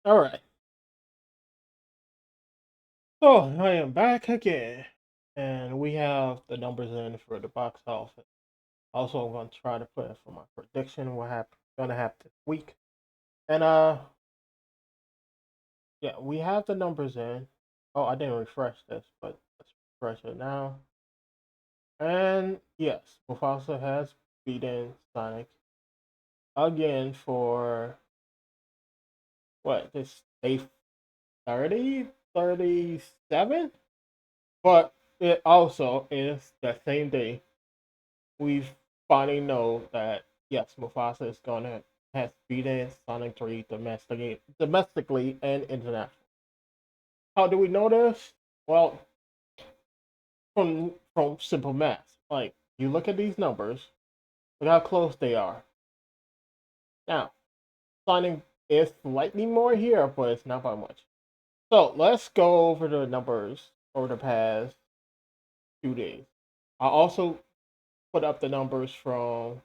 All right. So I am back again, and we have the numbers in for the box office. Also, I'm going to try to put in for my prediction gonna happen this week. And yeah, we have the numbers in. Oh, I didn't refresh this, but let's refresh it now. And yes, Mufasa has beaten Sonic again for what this day 30, 37. But it also is the same day we finally know that yes, Mufasa is gonna has beaten Sonic 3 domestically and internationally. How do we know this? Well, from simple math. Like you look at these numbers, look how close they are. Now, Sonic is slightly more here, but it's not by much. So let's go over the numbers over the past 2 days. I also put up the numbers from.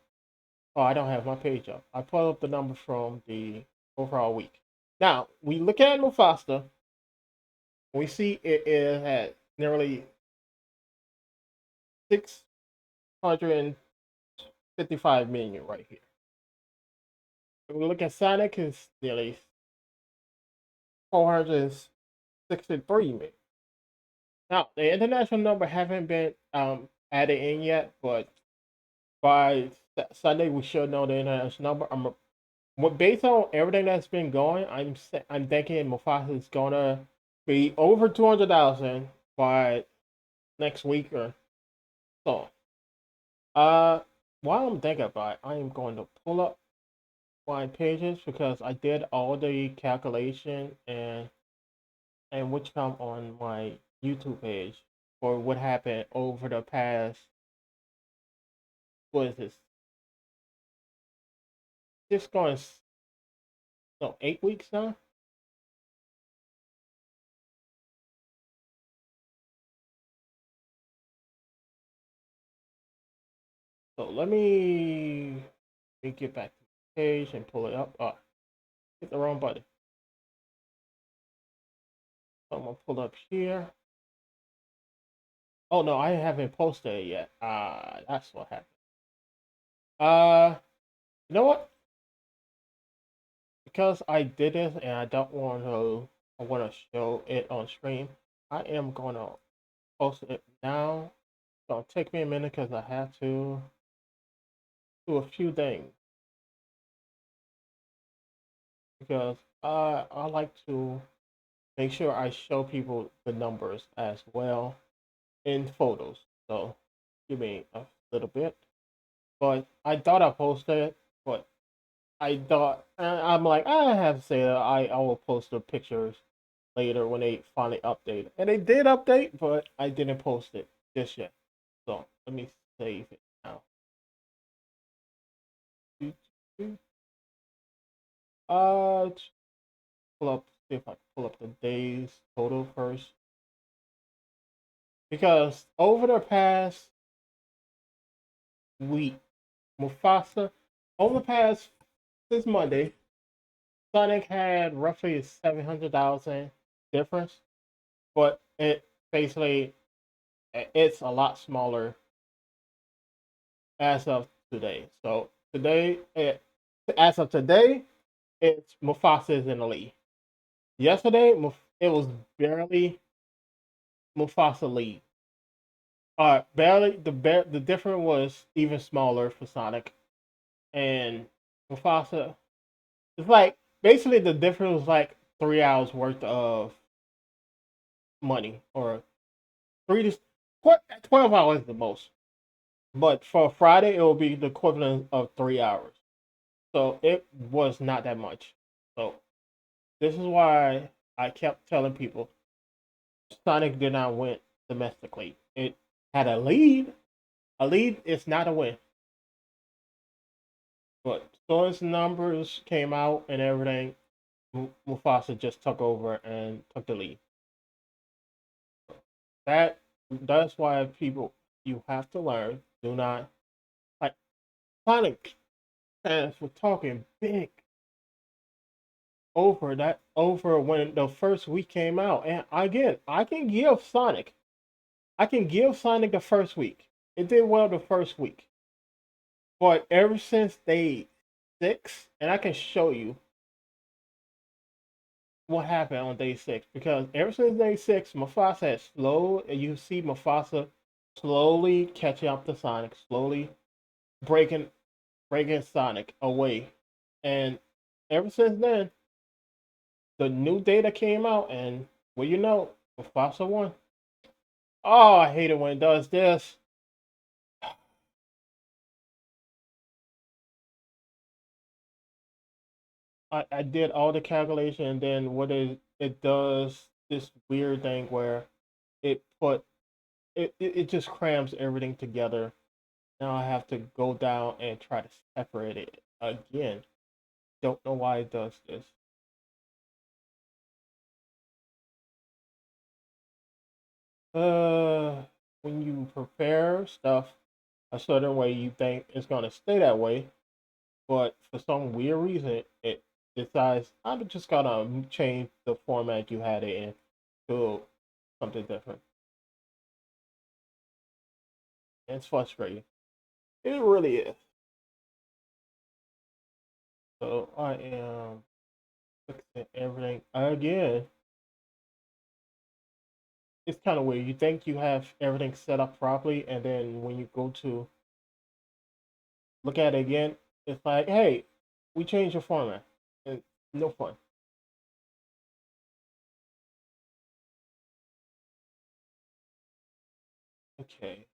Oh, I don't have my page up. I put up the number from the overall week. Now we look at Mufasa. We see it is at nearly 655 million right here. If we look at Sonic, it's nearly 463 million. Now the international number haven't been added in yet, but by Sunday we should know the international number. Based on everything that's been going, I'm thinking Mufasa is gonna be over 200,000 by next week or so. Uh, while I'm thinking about it, I am going to pull up my pages because I did all the calculation and which come on my YouTube page for what happened over the past, what is this? Just going no 8 weeks now. So let me get back to the page and pull it up. Oh, hit the wrong button. So I'm gonna pull up here. Oh no, I haven't posted it yet. That's what happened. Uh, you know what? Because I did this and I want to show it on screen. I am gonna post it now. It's gonna take me a minute because I have to do a few things because I like to make sure I show people the numbers as well in photos. So give me a little bit. But I thought I posted it, but I thought I'm like I have to say that I will post the pictures later when they finally update. And they did update, but I didn't post it just yet. So let me save it now. Uh, pull up see if I can pull up the days total first because over the past week, Mufasa over the past since Monday, Sonic had roughly 700,000 difference, but it basically it's a lot smaller as of today. So as of today, it's Mufasa is in the lead. Yesterday, it was barely Mufasa lead. Barely the difference was even smaller for Sonic and Mufasa. It's like basically the difference was like 3 hours worth of money or 12 hours the most. But for Friday, it will be the equivalent of 3 hours. So it was not that much. So this is why I kept telling people Sonic did not win domestically. It had a lead. A lead is not a win. But so as numbers came out and everything, Mufasa just took over and took the lead. That that's why people you have to learn. Do not like Sonic fans were talking big over when the first week came out. And again, I can give Sonic the first week. It did well the first week. But ever since day 6, and I can show you what happened on day 6, because ever since day 6, Mufasa has you see Mufasa slowly catching up to Sonic, slowly breaking breaking Sonic away. And ever since then, the new data came out, and well, Mufasa won. Oh, I hate it when it does this. I did all the calculation, and then it does this weird thing where it put it just crams everything together. Now I have to go down and try to separate it again. Don't know why it does this. Uh, when you prepare stuff a certain way, you think it's gonna stay that way, but for some weird reason, it decides I'm just gonna change the format you had it in to something different. It's frustrating. It really is. So I am fixing everything again. It's kind of weird. You think you have everything set up properly, and then when you go to look at it again, it's like, hey, we changed your format. And no fun. Okay.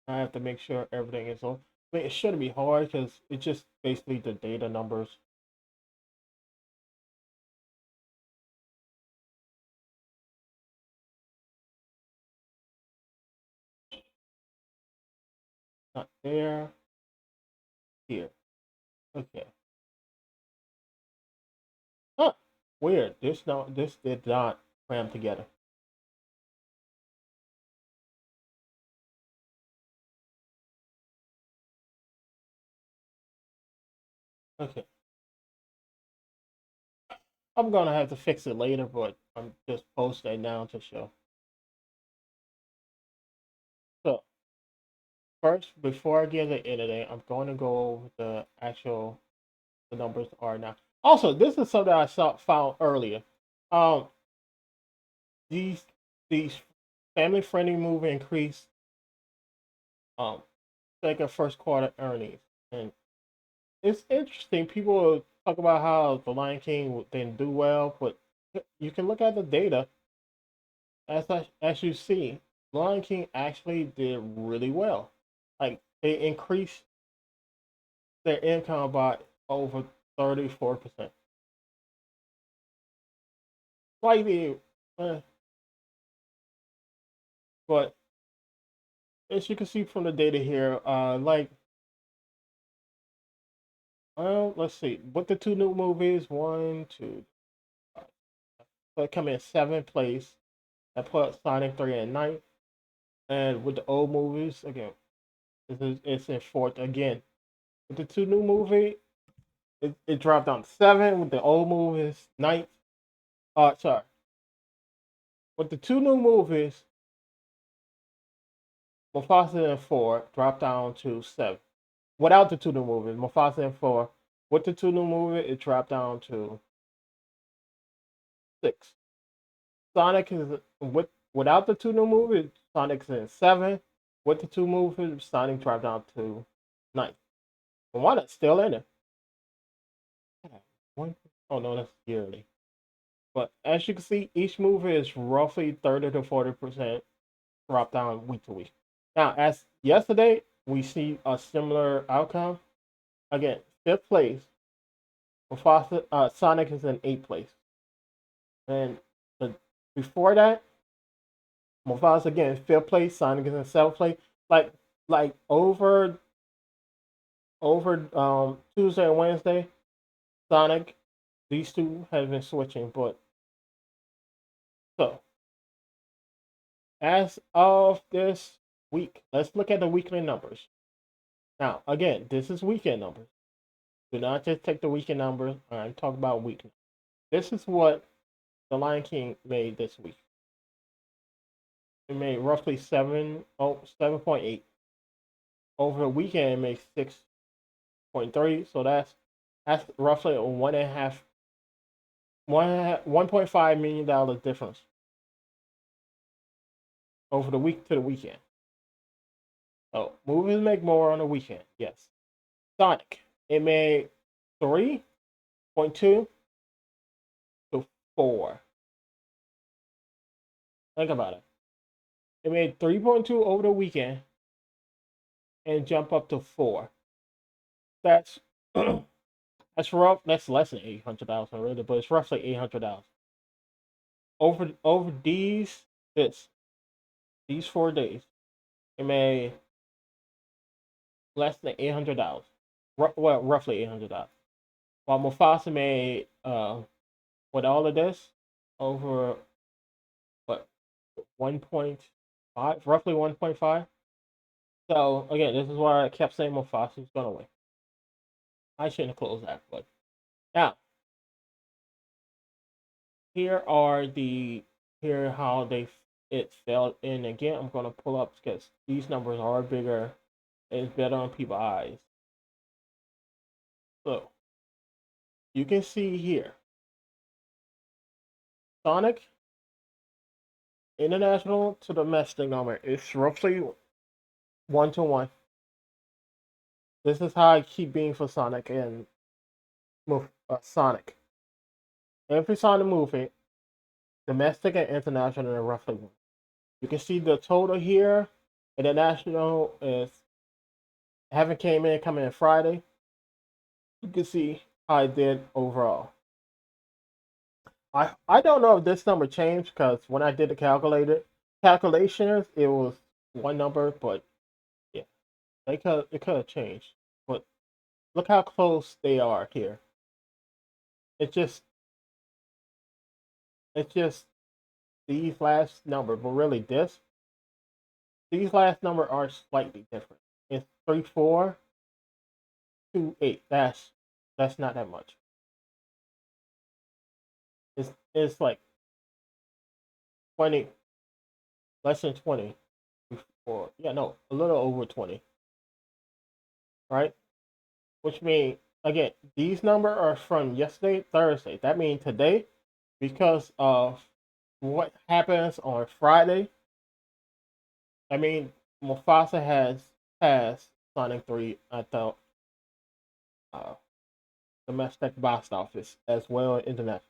I have to make sure everything is on. I mean, it shouldn't be hard because it's just basically the data numbers. Not there, here. Okay. Huh. Weird. This did not cram together. Okay. I'm gonna have to fix it later, but I'm just posting it now to show. So first, before I get the editing, I'm going to go over the numbers are now. Also, this is something I found earlier. Um, these these family friendly movie increased um second first quarter earnings, and it's interesting. People talk about how the Lion King didn't do well, but you can look at the data as you see. Lion King actually did really well. Like they increased their income by over 34%. Slightly, uh, but as you can see from the data here, well, let's see. With the two new movies, one, two, so it come in seventh place. I put Sonic 3 in ninth. And with the old movies, again, it's in fourth again. With the two new movie, it dropped down to seven. With the old movies, ninth. Sorry. With the two new movies, Mufasa and four dropped down to seven. Without the two new movies, Mufasa and four. With the two new movies, it dropped down to six. Sonic is without the two new movies, Sonic's in seven. With the two movies, Sonic dropped down to ninth. But one is still in it. One, oh no, that's yearly. But as you can see, each movie is roughly 30 to 40% drop down week to week. Now, as yesterday, we see a similar outcome. Again, fifth place. Mufasa, Sonic is in eighth place. And the, before that, Mufasa again fifth place. Sonic is in seventh place. Like like over Tuesday and Wednesday, Sonic, these two have been switching. But so as of this week, let's look at the weekly numbers. Now, again, this is weekend numbers. Do not just take the weekend numbers. I'm talking about week. This is what the Lion King made this week. It made roughly 7.8. Over the weekend, it made 6.3. So that's roughly a 1.5 million dollar difference over the week to the weekend. So movies make more on the weekend. Yes. Sonic. It made 3.2 to 4. Think about it. It made 3.2 over the weekend and jump up to 4. That's that's rough. That's less than 800,000 really, but it's roughly 800,000 over these 4 days. It made less than $800. Well, roughly $800. While Mufasa made with all of this over what 1.5, roughly 1.5. So again, this is why I kept saying Mufasa's gonna win. I shouldn't have closed that, but now here are the here how it fell in again. I'm gonna pull up because these numbers are bigger. It's better on people's eyes. So you can see here, Sonic international to domestic number is roughly 1 to 1. This is how I keep being for Sonic and Sonic. Every Sonic movie, domestic and international, are roughly 1. You can see the total here. International is haven't came in coming in Friday. You can see how I did overall. I don't know if this number changed because when I did the calculations, it was one number, but yeah, it could have changed. But look how close they are here. It's just it's just these last number, but really these last number are slightly different. It's 3428. That's not that much. It's like 20, less than 20, or yeah, no, a little over 20, right? Which means again, these numbers are from yesterday, Thursday. That means today, because of what happens on Friday. I mean, Mufasa has passed Sonic 3 at the uh, domestic box office as well as international.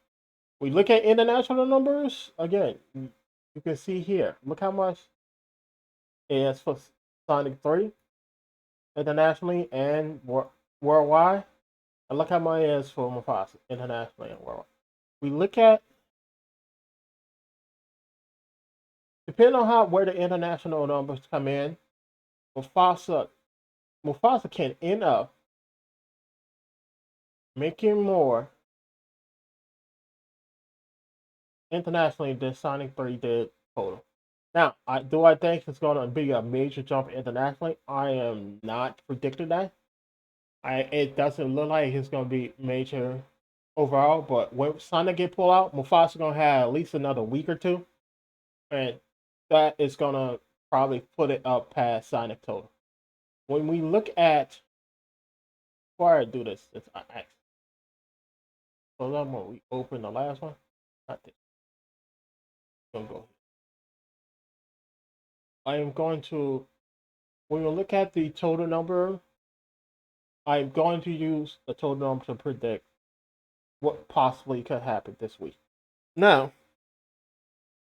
We look at international numbers again. You can see here. Look how much it is for Sonic 3 internationally and worldwide. And look how much it is for Mufasa internationally and worldwide. We look at depending on how where the international numbers come in, Mufasa Mufasa can end up making more internationally than Sonic 3 did total. Now, I think it's going to be a major jump internationally? I am not predicting that. It doesn't look like it's going to be major overall, but when Sonic get pulled out, Mufasa going to have at least another week or two, and that is going to probably put it up past Sonic total. When we look at before I do this, it's so then when we open the last one, not this. Gonna go. I am going to when we look at the total number, I'm going to use the total number to predict what possibly could happen this week. Now,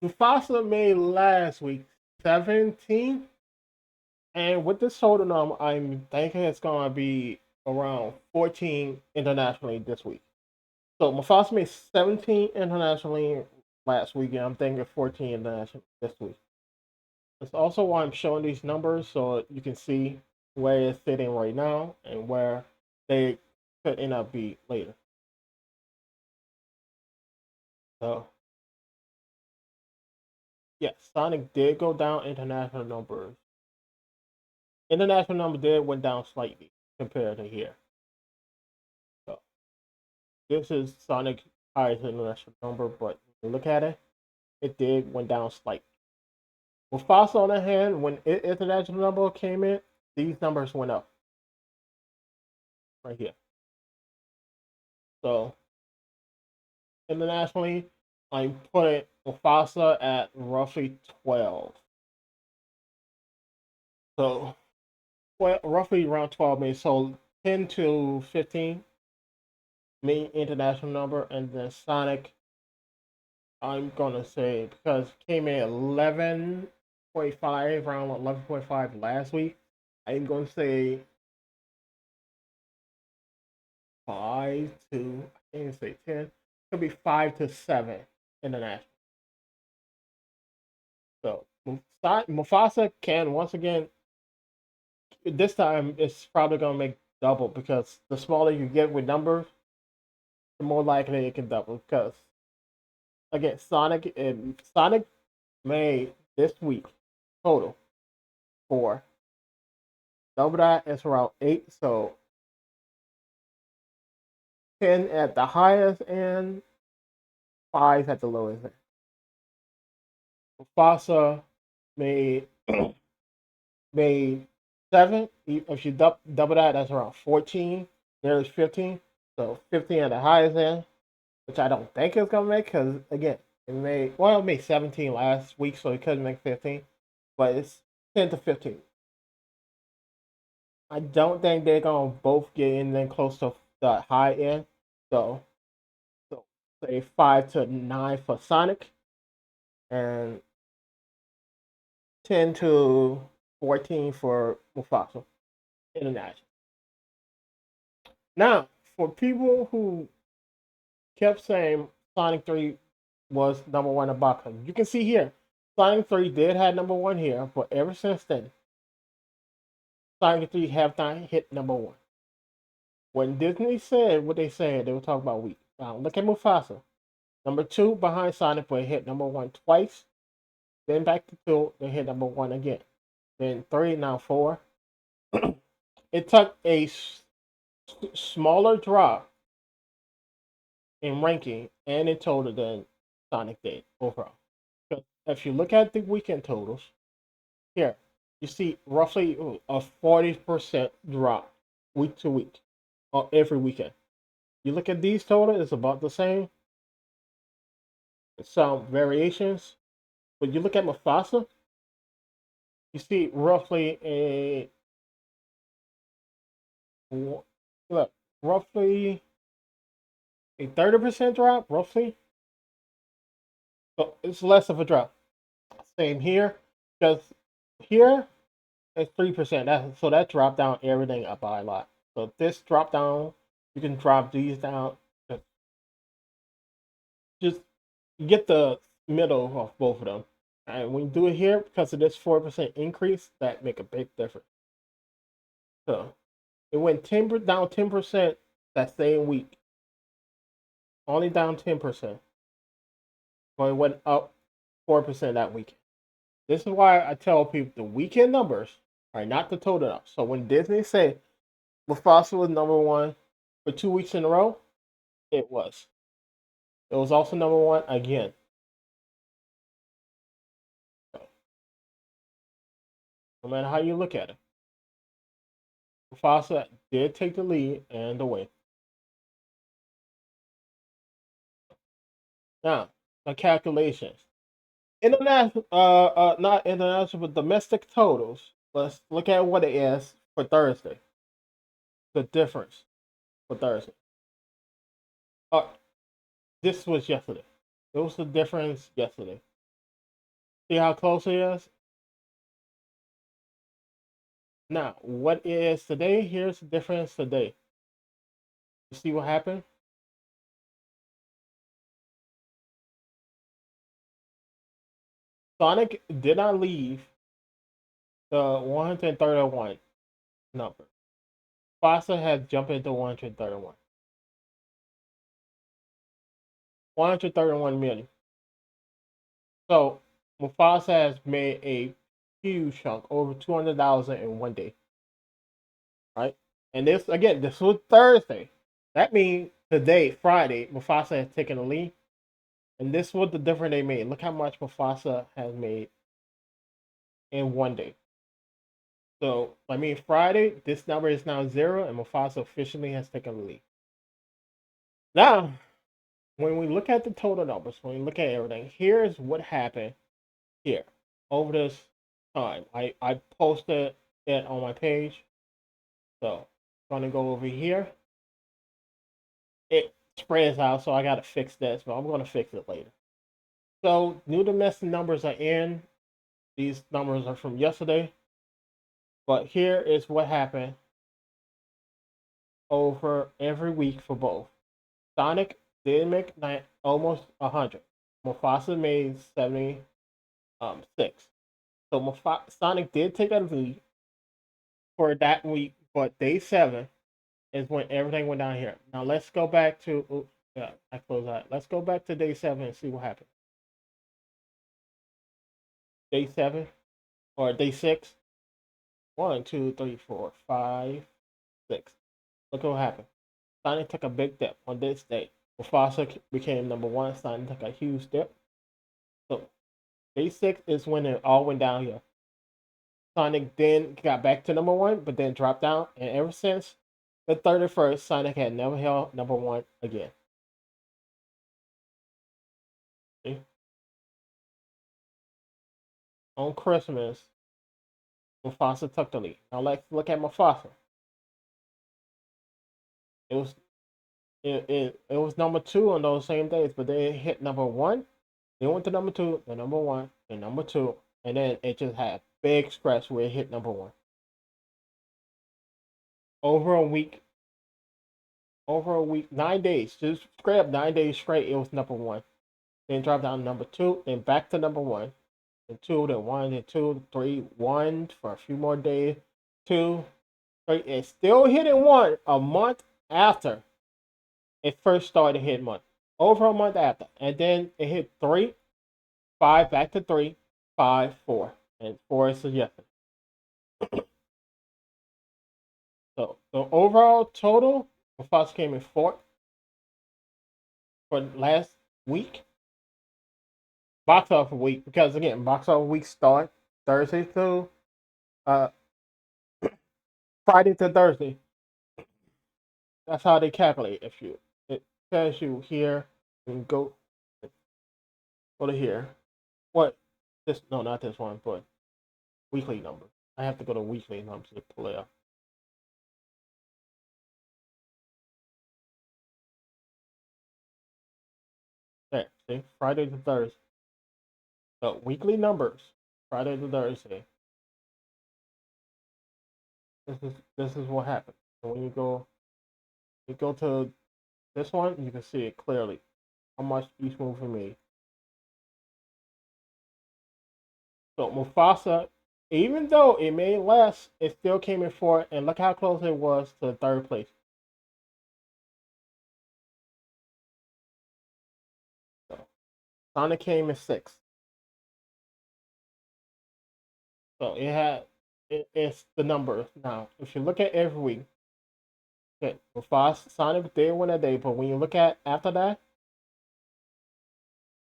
Mufasa made last week 17, and with this total number, I'm thinking it's going to be around 14 internationally this week. So Mufasa made 17 internationally last week, and I'm thinking 14 internationally this week. That's also why I'm showing these numbers so you can see where it's sitting right now and where they could end up be later. So yes, Sonic did go down international numbers. International number did went down slightly compared to here. this is Sonic highest international number, but when you look at it, it did went down slightly. With Mufasa on the hand, when international number came in, these numbers went up right here. So internationally, I put it Mufasa at roughly 12. So well, roughly around 12 million. So 10 to 15 million international number, and then Sonic, I'm gonna say because it came in 11.5, around 11.5 last week. I'm gonna say 5 to, I can't even say 10. Could be 5 to 7 international. So Mufasa can once again. This time it's probably gonna make double because the smaller you get with numbers, the more likely it can double. Because again, Sonic made this week total for double that is around 8. So 10 at the highest and 5 at the lowest end. Mufasa made made 7. If you double that, that's around 14. There's 15. So 15 at the highest end, which I don't think it's gonna make because again, it made 17 last week, so it couldn't make 15. But it's 10 to 15. I don't think they're gonna both get in there close to the high end. So so say 5 to 9 for Sonic and 10 to 14 for Mufasa International. Now, for people who kept saying Sonic 3 was number one in box office, you can see here Sonic 3 did have number one here, but ever since then, Sonic 3 have not hit number one. When Disney said what they said, they were talking about weak. Now, look at Mufasa. Number two behind Sonic, but it hit number one twice. Then back to two, they hit number one again. Then three, now four. It took a smaller drop in ranking and in total than Sonic did overall. Because if you look at the weekend totals, here, you see roughly a 40% drop week to week every weekend. You look at these totals, it's about the same. Some variations. But you look at Mufasa, you see roughly look, roughly a 30% drop, roughly. So it's less of a drop. Same here, because here it's 3%. So that dropped down everything up by a lot. So this drop down, you can drop these down. Just get the middle of both of them. And when you do it here, because of this 4% increase, that make a big difference. So it went down 10% that same week. Only down 10%. But it went up 4% that weekend. This is why I tell people the weekend numbers are not the total numbers. So when Disney said Mufasa was number one for 2 weeks in a row, it was. It was also number one again. So, no matter how you look at it, Mufasa did take the lead and the win. Now, the calculations. International, not international, but domestic totals. Let's look at what it is for Thursday. The difference for Thursday. Uh, this was yesterday. It was the difference yesterday. See how close it is? Now, what is today? Here's the difference today. You see what happened? Sonic did not leave the 131 number. Fasa has jumped into 131. 131 million. So Mufasa has made a huge chunk, over 200,000 in one day. Right? And this again, this was Thursday. That means today, Friday, Mufasa has taken the lead. And this was the difference they made. Look how much Mufasa has made in one day. So, I mean, Friday, this number is now 0, and Mufasa officially has taken the lead. Now, when we look at the total numbers, when we look at everything, here's what happened here over this time. I posted it on my page. So, I'm going to go over here. It spreads out, so I got to fix this, but I'm going to fix it later. So, new domestic numbers are in. These numbers are from yesterday. But here is what happened over every week for both. Sonic did make almost 100. Mufasa made 76. So Sonic did take a lead for that week, but day 7 is when everything went down here. Now let's go back to, oops, yeah, I closed that. Let's go back to day 7 and see what happened. Day 7 or day 6. 1, 2, 3, 4, 5, 6. Look what happened. Sonic took a big dip on this day. Mufasa became number 1. Sonic took a huge dip. So day 6 is when it all went downhill. Sonic then got back to number 1, but then dropped down. And ever since the 31st, Sonic had never held number 1 again. See? On Christmas, Mufasa took the lead. Now let's look at Mufasa. It was it was number 2 on those same days, but then it hit number 1. Then went to number 2, then number 1, then number 2, and then it just had a big stretch where it hit number 1. Over a week, 9 days, just straight up 9 days straight, it was number 1. Then dropped down to number 2, then back to number 1, then 2, then 1, then 2, 3, 1 for a few more days, 2, 3. It still hitting 1 a month after it first started hitting 1. Over a month after. And then it hit 3, 5, back to 3, 5, 4. And 4 is suggested. So the overall total, Mufasa came in 4th for last week. Box office week, because again, box office week start Thursday to uh Friday to Thursday. That's how they calculate. If you it tells you here and go to here. What this no not this one, but weekly number. I have to go to weekly numbers to pull it up. There, see? Friday to Thursday. So weekly numbers. Friday to Thursday. This is what happens. So when you go to this one, you can see it clearly. How much each movie made. So Mufasa, even though it made less, it still came in 4th, and look how close it was to 3rd place. So Sonic came in 6th. So it's the number. Now, if you look at every week, okay, Mufasa, Sonic did win a day, but when you look at after that,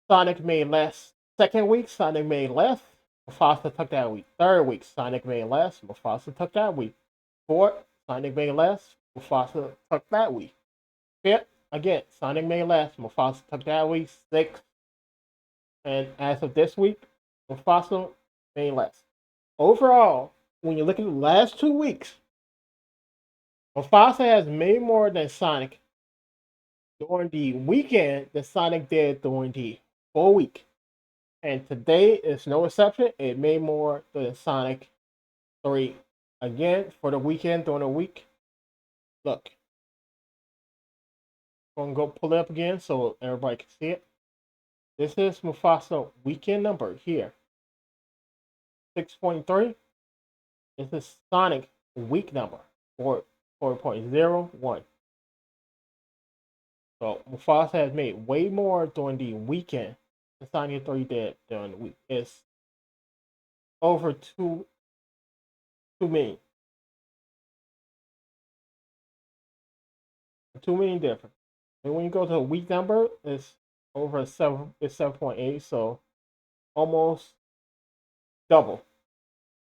Sonic made less. 2nd week, Sonic made less. Mufasa took that week. 3rd week, Sonic made less. Mufasa took that week. 4th, Sonic made less. Mufasa took that week. 5th, again, Sonic made less. Mufasa took that week. 6th, and as of this week, Mufasa made less. Overall, when you look at the last 2 weeks, Mufasa has made more than Sonic during the weekend than Sonic did during the full week. And today is no exception. It made more than Sonic 3 again for the weekend during the week. Look, I'm going to go pull it up again so everybody can see it. This is Mufasa weekend number here. 6.3. This is Sonic week number 4.01. So Mufasa has made way more during the weekend than Sonic 3 did during the week. It's over 2 million. 2 million difference. And when you go to a week number, it's over seven. It's 7.8, so almost double.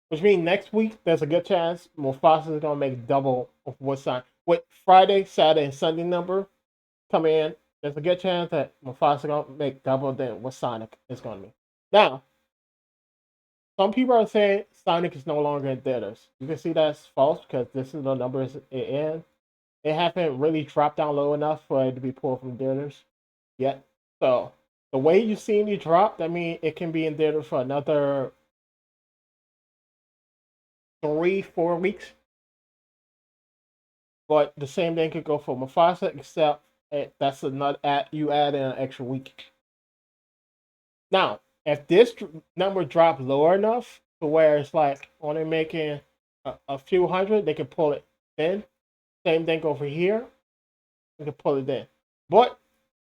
Which means next week there's a good chance Mufasa is gonna make double of what sign. With Friday, Saturday, and Sunday number come in, there's a good chance that Mufasa gonna make double than what Sonic is gonna be. Now, some people are saying Sonic is no longer in theaters. You can see that's false because this is the numbers it in. It haven't really dropped down low enough for it to be pulled from theaters yet. So the way you seen it drop, I mean, it can be in theaters for another 3, 4 weeks. But the same thing could go for Mufasa, except that's another you add in an extra week. Now, if this number dropped lower enough to where it's like only making a few hundred, they can pull it in. Same thing over here, they can pull it in. But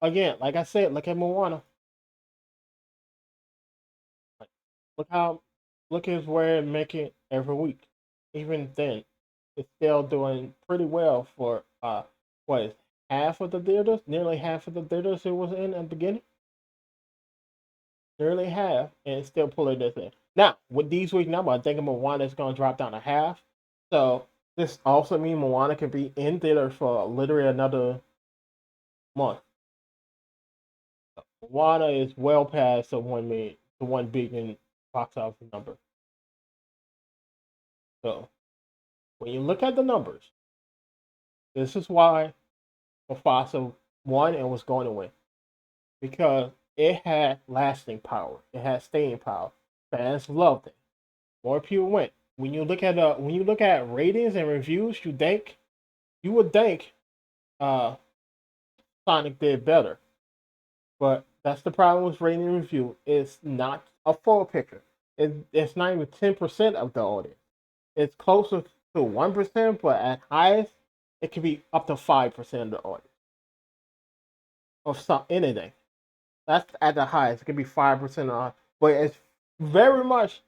again, like I said, look at Moana. Look how look at where it making every week. Even then, it's still doing pretty well for what is half of the theaters, nearly half of the theaters it was in at the beginning. Nearly half, and it's still pulling this in. Now, with these week number, I think Moana is going to drop down to half. So this also means Moana could be in theaters for literally another month. Moana is well past the 1 billion box office number. So when you look at the numbers, this is why Mufasa won and was going to win because it had lasting power. It had staying power. Fans loved it. More people went. When you look at ratings and reviews, you would think uh, Sonic did better, but that's the problem with rating and review. It's not a full picture. It's not even 10% of the audience. It's closer to 1%, but at highest, it could be up to 5% of the audience of some anything. That's at the highest. It could be 5% of, but it's very much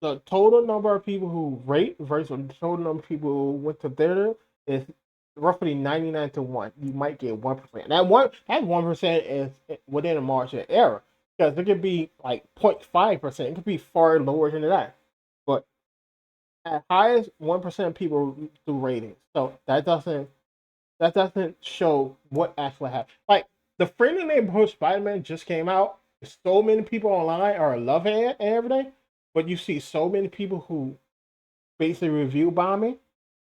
the total number of people who rate versus the total number of people who went to theater is roughly 99 to 1. You might get 1%. That 1% is within a margin of error because it could be like 0.5%. It could be far lower than that. But at highest, 1% of people do ratings. So that doesn't show what actually happened. Like the Friendly Neighborhood Spider-Man just came out. So many people online are loving it and everything, but you see so many people who basically review bombing,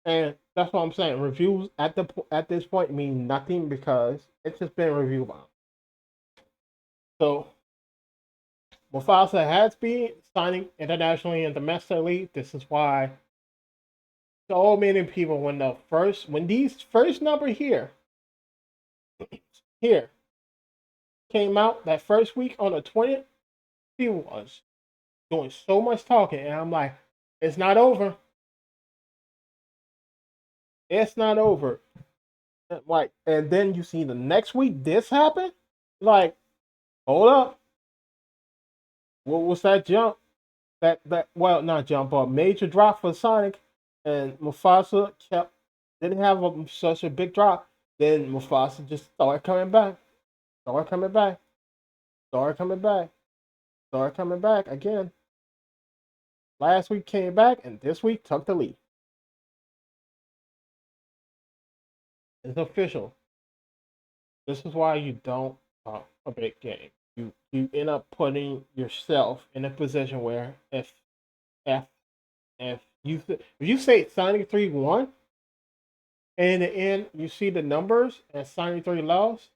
and that's what I'm saying. Reviews at this point mean nothing because it's just been review bomb. So Mufasa has been signing internationally and domestically. This is why so many people when these first number here came out that first week on the 20th, people was doing so much talking, and I'm like, it's not over. It's not over. Like, and then you see the next week this happened. Like, hold up, what was that jump? That well, not jump up, major drop for Sonic, and Mufasa didn't have such a big drop. Then Mufasa just started coming back, started coming back, started coming back, started coming back again. Last week came back, and this week took the lead. It's official. This is why you don't talk a big game. You end up putting yourself in a position where if if you say Sonic 3 won, and in the end you see the numbers and Sonic 3 lost,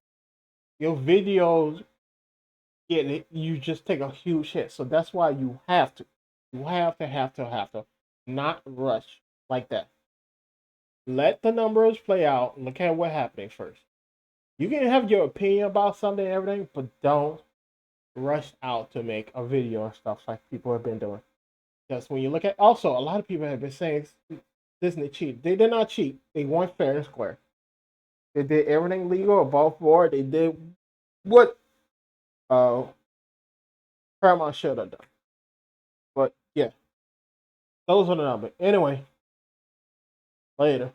your videos get it. You just take a huge hit. So that's why you have to not rush like that. Let the numbers play out. Look at what happened first. You can have your opinion about something and everything, but don't rush out to make a video and stuff like people have been doing. Because when you look at also a lot of people have been saying Disney cheated. They did not cheat. They won fair and square. They did everything legal above board. They did what uh Paramount should have done. But yeah, those are the numbers. Anyway, later.